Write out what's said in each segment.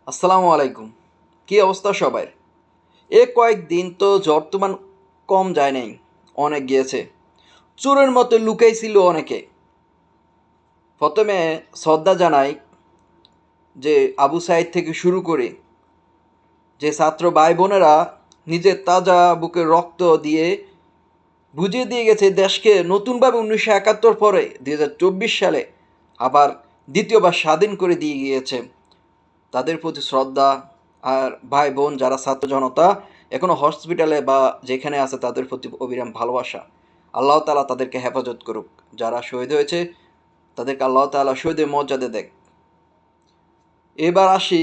আসসালামু আলাইকুম। কি অবস্থা সবার? এ কয়েকদিন তো জ্বর তুমান কম যায় নাই, অনেক গিয়েছে। চোরের মতো লুকাইছিল অনেকে। প্রথমে শ্রদ্ধা জানাই যে আবু সাইদ থেকে শুরু করে যে ছাত্র ভাই বোনেরা নিজের তাজা বুকের রক্ত দিয়ে বুঝিয়ে দিয়ে গেছে দেশকে নতুনভাবে 1971 পরে 2024 সালে আবার দ্বিতীয়বার স্বাধীন করে দিয়ে গিয়েছে। তাদের প্রতি শ্রদ্ধা। আর ভাই বোন যারা ছাত্র জনতা এখনও হসপিটালে বা যেখানে আছে তাদের প্রতি অবিরাম ভালোবাসা। আল্লাহ তাআলা তাদেরকে হেফাজত করুক। যারা শহীদ হয়েছে তাদেরকে আল্লাহ তাআলা শহীদের মর্যাদা দেখ। এবার আসি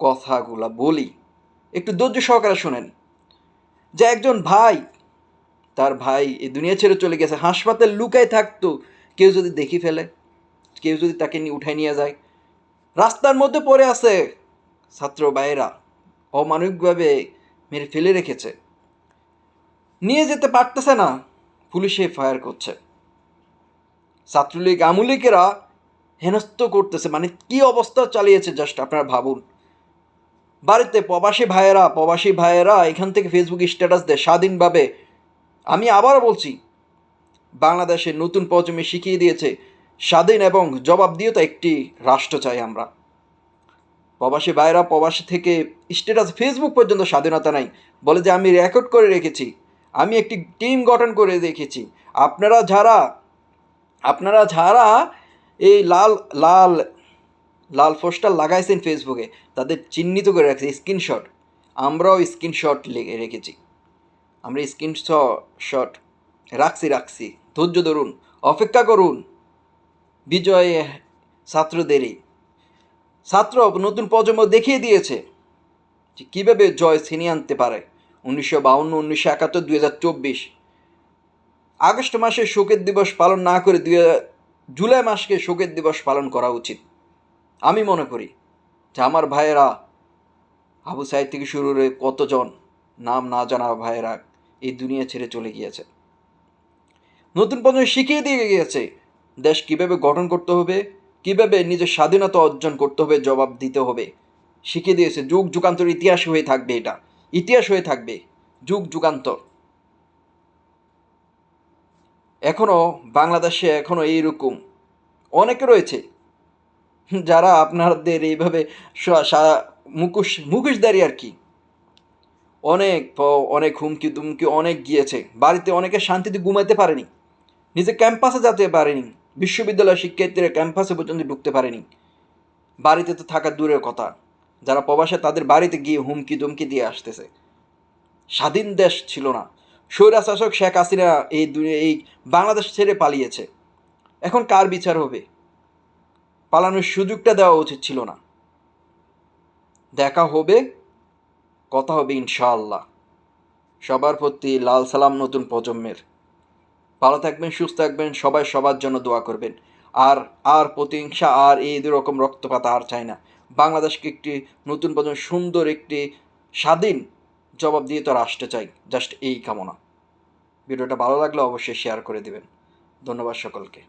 কথাগুলা বলি, একটু ধৈর্য সহকারে শোনেন। যে একজন ভাই, তার ভাই এই দুনিয়া ছেড়ে চলে গেছে, হাসপাতাল লুকায় থাকতো, কেউ যদি দেখি ফেলে, কেউ যদি তাকে উঠাই নিয়ে যায়, রাস্তার মধ্যে পড়ে আছে, ছাত্র ভাইয়েরা অমানবিকভাবে মেরে ফেলে রেখেছে, নিয়ে যেতে পারতেছে না, পুলিশে ফায়ার করছে, ছাত্রলীগ আমুলীগেরা হেনস্থ করতেছে। মানে কি অবস্থা চালিয়েছে জাস্ট আপনারা ভাবুন। বাড়িতে প্রবাসী ভাইয়েরা এখান থেকে ফেসবুকে স্ট্যাটাস দেয় স্বাধীনভাবে। আমি আবারও বলছি, বাংলাদেশের নতুন প্রজন্মে শিখিয়ে দিয়েছে স্বাধীন এবং জবাবদিহিতা একটি রাষ্ট্র চাই আমরা। প্রবাসী ভাইরা প্রবাসী থেকে স্ট্যাটাস ফেসবুক পর্যন্ত স্বাধীনতা নাই, বলে যে আমি রেকর্ড করে রেখেছি, আমি একটি টিম গঠন করে রেখেছি। আপনারা যারা এই লাল লাল লাল পোস্টার লাগাইছেন ফেসবুকে, তাদের চিহ্নিত করে রাখছি স্ক্রিনশট। আমরাও স্ক্রিনশট রেখেছি, আমরা স্ক্রিনশট রাখছি। ধৈর্য ধরুন, অপেক্ষা করুন বিজয় ছাত্রদেরই। ছাত্র নতুন প্রজন্ম দেখিয়ে দিয়েছে যে কীভাবে জয় ছিনিয়ে আনতে পারে। 1952, 1971, 2024 আগস্ট মাসে শোকের দিবস পালন না করে জুলাই মাসকে শোকের দিবস পালন করা উচিত। আমি মনে করি যে আমার ভাইয়েরা আবু সাইদ থেকে শুরু করে কতজন নাম না জানা ভাইয়েরা এই দুনিয়া ছেড়ে চলে গিয়েছে। নতুন প্রজন্ম শিখিয়ে দিয়ে গিয়েছে দেশ কীভাবে গঠন করতে হবে, কীভাবে নিজের স্বাধীনতা অর্জন করতে হবে, জবাব দিতে হবে, শিখিয়ে দিয়েছে। যুগ যুগান্তর ইতিহাস হয়ে থাকবে, এটা ইতিহাস হয়ে থাকবে যুগ যুগান্তর। এখনও বাংলাদেশে এখনও এইরকম অনেকে রয়েছে যারা আপনাদের এইভাবে মুখোশধারী আর কি, অনেক অনেক হুমকি দুমকি অনেক গিয়েছে। বাড়িতে অনেকে শান্তিতে ঘুমাতে পারেনি, নিজে ক্যাম্পাসে যেতে পারেনি, বিশ্ববিদ্যালয়ের শিক্ষার্থীরা ক্যাম্পাসে পর্যন্ত ঢুকতে পারেনি। বাড়িতে তো থাকা দূরের কথা, যারা প্রবাসে তাদের বাড়িতে গিয়ে হুমকি দুমকি দিয়ে আসতেছে। স্বাধীন দেশ ছিল না, স্বৈরশাসক শেখ হাসিনা এই বাংলাদেশ ছেড়ে পালিয়েছে। এখন কার বিচার হবে? পালানোর সুযোগটা দেওয়া উচিত ছিল না। দেখা হবে, কথা হবে ইনশাআল্লাহ। সবার প্রতি লাল সালাম নতুন প্রজন্মের। ভালো থাকবেন, সুস্থ থাকবেন, সবাই সবার জন্য দোয়া করবেন। আর আর প্রতিহিংসা আর এই রকম রক্তপাত আর চাই না। বাংলাদেশকে একটি নতুন প্রজন্ম সুন্দর একটি স্বাধীন জবাব দিয়ে তো রাষ্ট্র চাই, জাস্ট এই কামনা। ভিডিওটা ভালো লাগলে অবশ্যই শেয়ার করে দিবেন। ধন্যবাদ সকলকে।